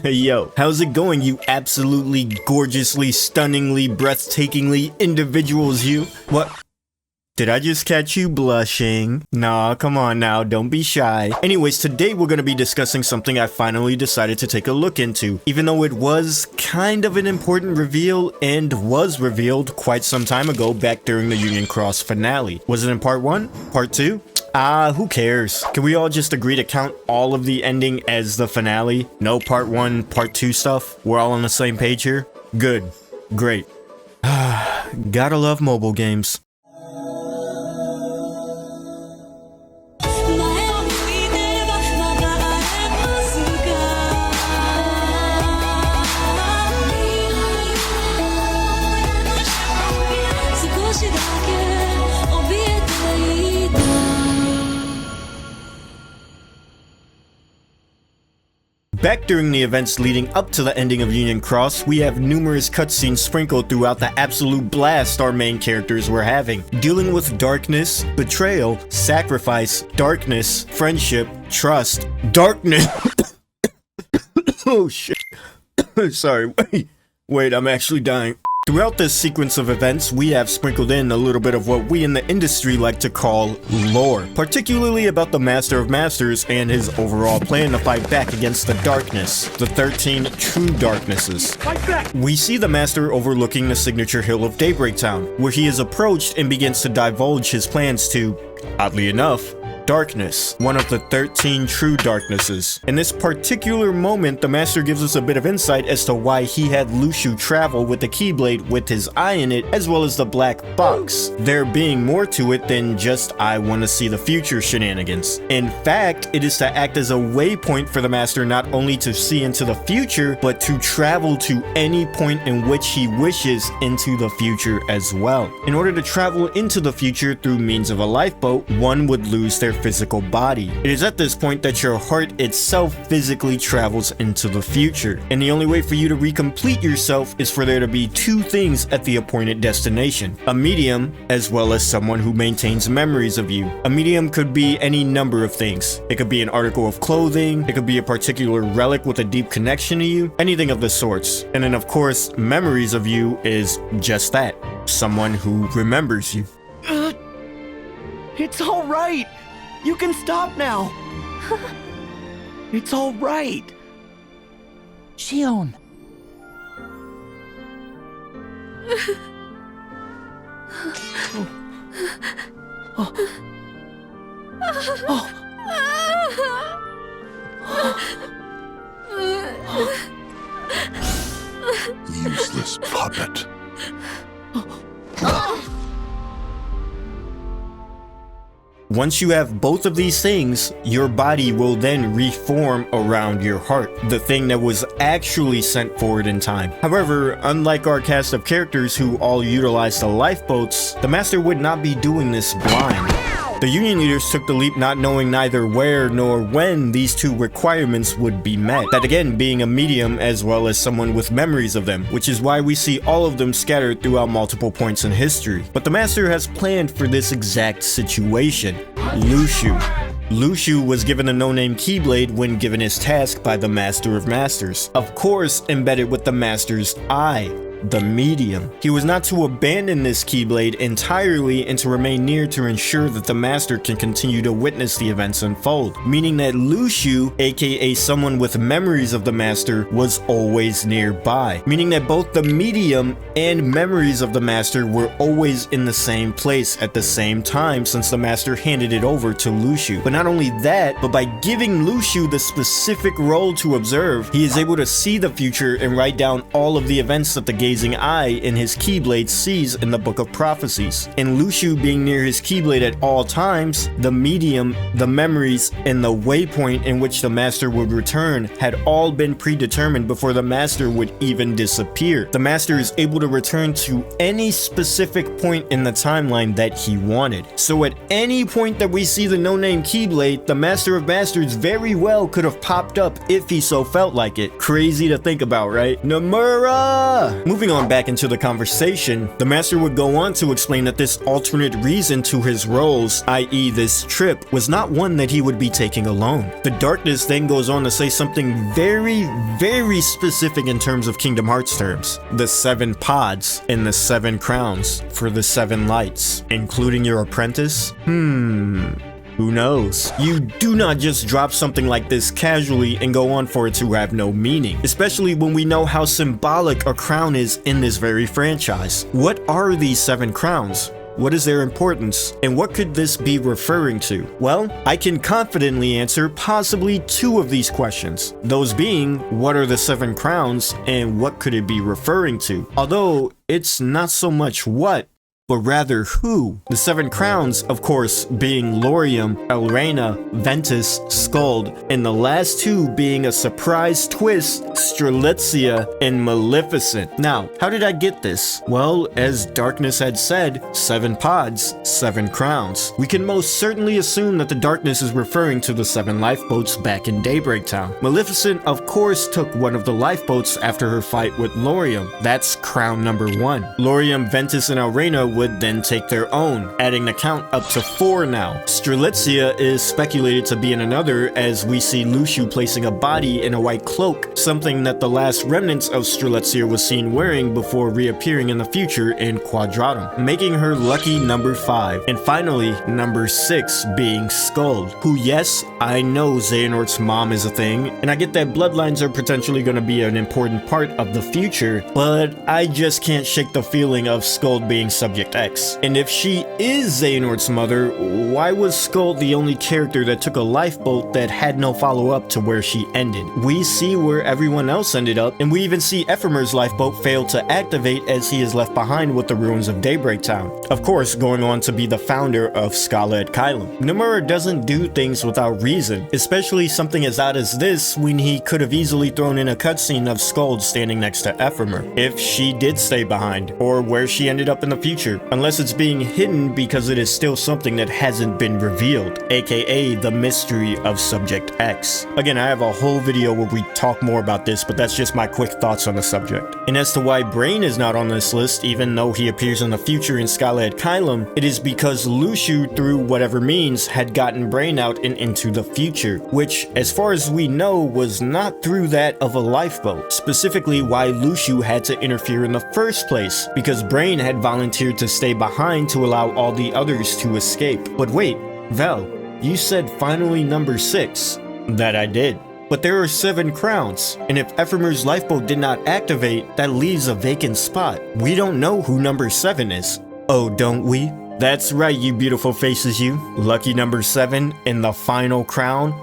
Yo, how's it going, you absolutely gorgeously, stunningly, breathtakingly individuals, you? What? Did I just catch you blushing? Nah, come on now, don't be shy. Anyways, today we're gonna be discussing something I finally decided to take a look into, even though it was kind of an important reveal and was revealed quite some time ago back during the Union Cross finale. Was it in part 1? Part 2? Who cares? Can we all just agree to count all of the ending as the finale? No part 1, part 2 stuff? We're all on the same page here? Good. Great. Gotta love mobile games. Back during the events leading up to the ending of Union Cross, we have numerous cutscenes sprinkled throughout the absolute blast our main characters were having, dealing with darkness, betrayal, sacrifice, darkness, friendship, trust, darkness. Oh shit. Sorry, wait, I'm actually dying. Throughout this sequence of events, we have sprinkled in a little bit of what we in the industry like to call lore, particularly about the Master of Masters and his overall plan to fight back against the darkness, the 13 true darknesses. Fight back! We see the Master overlooking the signature hill of Daybreak Town, where he is approached and begins to divulge his plans to, oddly enough, darkness, one of the 13 true darknesses. In this particular moment, the Master gives us a bit of insight as to why he had Luciu travel with the Keyblade with his eye in it, as well as the black box, there being more to it than just I want to see the future shenanigans. In fact, it is to act as a waypoint for the Master not only to see into the future, but to travel to any point in which he wishes into the future as well. In order to travel into the future through means of a lifeboat, one would lose their physical body. It is at this point that your heart itself physically travels into the future, and the only way for you to recomplete yourself is for there to be two things at the appointed destination: a medium, as well as someone who maintains memories of you. A medium could be any number of things. It could be an article of clothing, it could be a particular relic with a deep connection to you, anything of the sorts. And then of course, memories of you is just that, someone who remembers you. It's all right. You can stop now. It's all right. Shion. Oh. Oh. Useless puppet. Once you have both of these things, your body will then reform around your heart, the thing that was actually sent forward in time. However, unlike our cast of characters who all utilize the lifeboats, the Master would not be doing this blind. The Union leaders took the leap not knowing neither where nor when these two requirements would be met. That again being a medium as well as someone with memories of them, which is why we see all of them scattered throughout multiple points in history. But the Master has planned for this exact situation. Luciu. Luciu was given a no-name Keyblade when given his task by the Master of Masters. Of course, embedded with the Master's eye, the medium. He was not to abandon this Keyblade entirely and to remain near to ensure that the Master can continue to witness the events unfold, meaning that Luciu, aka someone with memories of the Master, was always nearby, meaning that both the medium and memories of the Master were always in the same place at the same time since the Master handed it over to Luciu. But not only that, but by giving Luciu the specific role to observe, he is able to see the future and write down all of the events that the gazing eye in his Keyblade sees in the Book of Prophecies. And Luciu being near his Keyblade at all times, the medium, the memories, and the waypoint in which the Master would return had all been predetermined before the Master would even disappear. The Master is able to return to any specific point in the timeline that he wanted. So at any point that we see the no-name Keyblade, the Master of Masters very well could have popped up if he so felt like it. Crazy to think about, right? Nomura! Moving on back into the conversation, the master would go on to explain that this alternate reason to his roles, i.e. this trip, was not one that he would be taking alone. The darkness then goes on to say something very, very specific in terms of Kingdom Hearts terms. The 7 pods and the 7 crowns for the 7 lights, including your apprentice? Who knows? You do not just drop something like this casually and go on for it to have no meaning, especially when we know how symbolic a crown is in this very franchise. What are these 7 crowns? What is their importance? And what could this be referring to? Well, I can confidently answer possibly 2 of these questions. Those being, what are the 7 crowns and what could it be referring to? Although, it's not so much what, but rather who. The 7 crowns, of course, being Laurium, Elrena, Ventus, Skuld, and the last 2 being a surprise twist, Strelitzia and Maleficent. Now, how did I get this? Well, as Darkness had said, 7 pods, 7 crowns. We can most certainly assume that the Darkness is referring to the 7 lifeboats back in Daybreak Town. Maleficent, of course, took one of the lifeboats after her fight with Laurium. That's crown number 1. Laurium, Ventus, and Elrena would then take their own, adding the count up to 4 now. Strelitzia is speculated to be in another, as we see Luciu placing a body in a white cloak, something that the last remnants of Strelitzia was seen wearing before reappearing in the future in Quadratum, making her lucky number 5. And finally, number 6 being Skuld, who, yes, I know Xehanort's mom is a thing, and I get that bloodlines are potentially going to be an important part of the future, but I just can't shake the feeling of Skuld being subject X. And if she is Xehanort's mother, why was Skuld the only character that took a lifeboat that had no follow-up to where she ended? We see where everyone else ended up, and we even see Ephemer's lifeboat fail to activate as he is left behind with the ruins of Daybreak Town. Of course, going on to be the founder of Scala at Kylum. Nomura doesn't do things without reason, especially something as odd as this when he could have easily thrown in a cutscene of Skuld standing next to Ephemer, if she did stay behind, or where she ended up in the future. Unless it's being hidden because it is still something that hasn't been revealed, aka the mystery of Subject X. Again, I have a whole video where we talk more about this, but that's just my quick thoughts on the subject. And as to why Brain is not on this list, even though he appears in the future in Scala at Kylum, it is because Luciu, through whatever means, had gotten Brain out and into the future, which, as far as we know, was not through that of a lifeboat. Specifically, why Luciu had to interfere in the first place, because Brain had volunteered to stay behind to allow all the others to escape. But wait, Vel, you said finally number 6. That I did. But there are 7 crowns, and if Ephemer's lifeboat did not activate, that leaves a vacant spot. We don't know who number 7 is. Oh, don't we? That's right, you beautiful faces, you. Lucky number 7 in the final crown.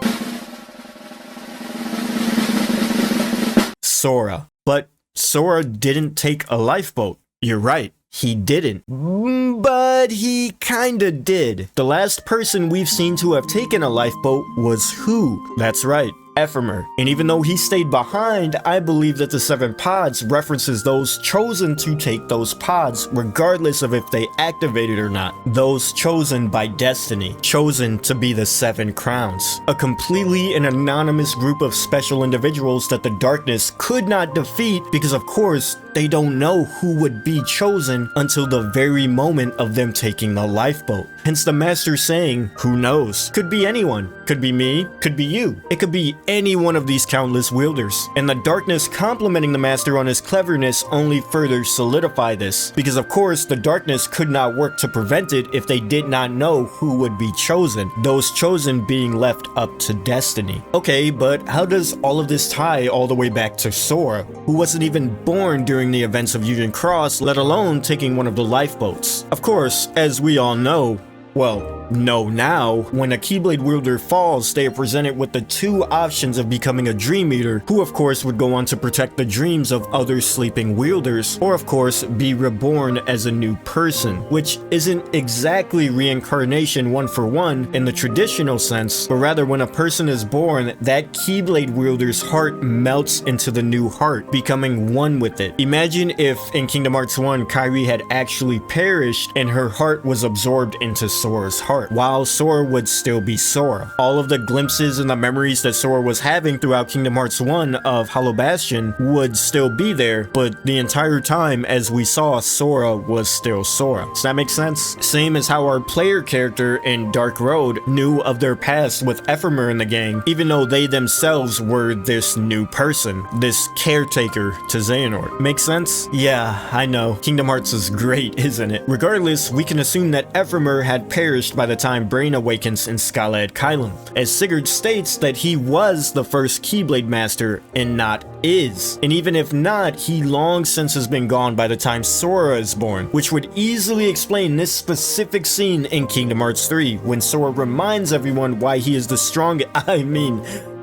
Sora. But Sora didn't take a lifeboat. You're right. He didn't. But he kinda did. The last person we've seen to have taken a lifeboat was who? That's right, Ephemer. And even though he stayed behind, I believe that the 7 pods references those chosen to take those pods, regardless of if they activated or not. Those chosen by destiny. Chosen to be the 7 crowns. A completely and anonymous group of special individuals that the darkness could not defeat because, of course, they don't know who would be chosen until the very moment of them taking the lifeboat. Hence the master saying, who knows? Could be anyone. Could be me. Could be you. It could be any one of these countless wielders. And the darkness complimenting the master on his cleverness only further solidify this. Because of course, the darkness could not work to prevent it if they did not know who would be chosen. Those chosen being left up to destiny. Okay, but how does all of this tie all the way back to Sora, who wasn't even born during the events of Union Cross, let alone taking one of the lifeboats? Of course, as we all know, well, know now, when a Keyblade wielder falls, they are presented with the 2 options of becoming a Dream Eater, who of course would go on to protect the dreams of other sleeping wielders, or of course be reborn as a new person, which isn't exactly reincarnation 1-for-1 in the traditional sense, but rather when a person is born, that Keyblade wielder's heart melts into the new heart, becoming one with it. Imagine if in Kingdom Hearts 1, Kairi had actually perished and her heart was absorbed into Sora's heart. heart, while Sora would still be Sora. All of the glimpses and the memories that Sora was having throughout Kingdom Hearts 1 of Hollow Bastion would still be there, but the entire time as we saw, Sora was still Sora. Does that make sense? Same as how our player character in Dark Road knew of their past with Ephemer in the gang, even though they themselves were this new person, this caretaker to Xehanort. Make sense? Yeah, I know. Kingdom Hearts is great, isn't it? Regardless, we can assume that Ephemer had perished by the time Brain awakens in Scalad Kylum, as Sigurd states that he was the first Keyblade Master and not is. And even if not, he long since has been gone by the time Sora is born, which would easily explain this specific scene in Kingdom Hearts 3 when Sora reminds everyone why he is the strongest,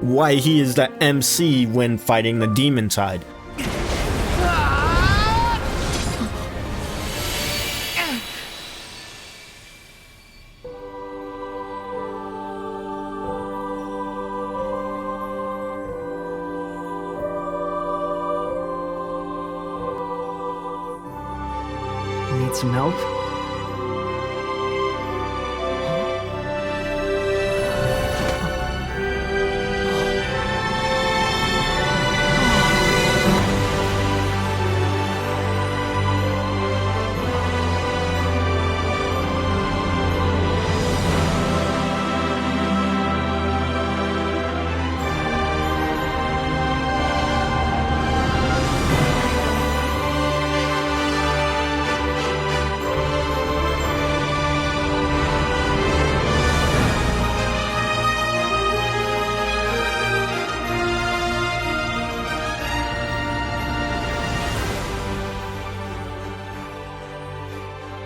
why he is the MC when fighting the Demon Tide. Need some help?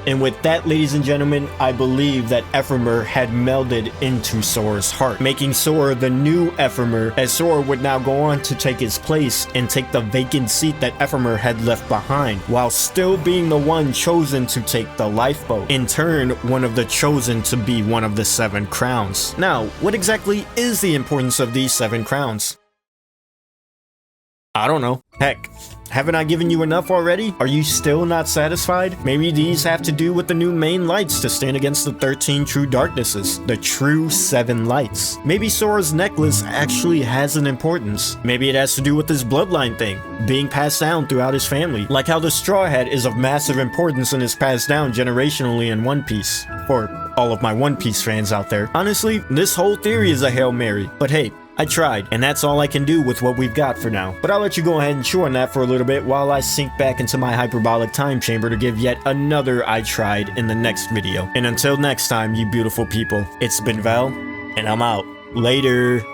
And with that, ladies and gentlemen, I believe that Ephemer had melded into Sora's heart, making Sora the new Ephemer, as Sora would now go on to take his place and take the vacant seat that Ephemer had left behind, while still being the one chosen to take the lifeboat, in turn one of the chosen to be one of the 7 crowns. Now, what exactly is the importance of these 7 crowns? I don't know. Heck, haven't I given you enough already? Are you still not satisfied? Maybe these have to do with the new main lights to stand against the 13 true darknesses, the true 7 lights. Maybe Sora's necklace actually has an importance. Maybe it has to do with his bloodline thing, being passed down throughout his family, like how the Straw Hat is of massive importance and is passed down generationally in One Piece. For all of my One Piece fans out there. Honestly, this whole theory is a Hail Mary, but hey, I tried, and that's all I can do with what we've got for now. But I'll let you go ahead and chew on that for a little bit while I sink back into my hyperbolic time chamber to give yet another I tried in the next video. And until next time, you beautiful people, it's been Val, and I'm out. Later.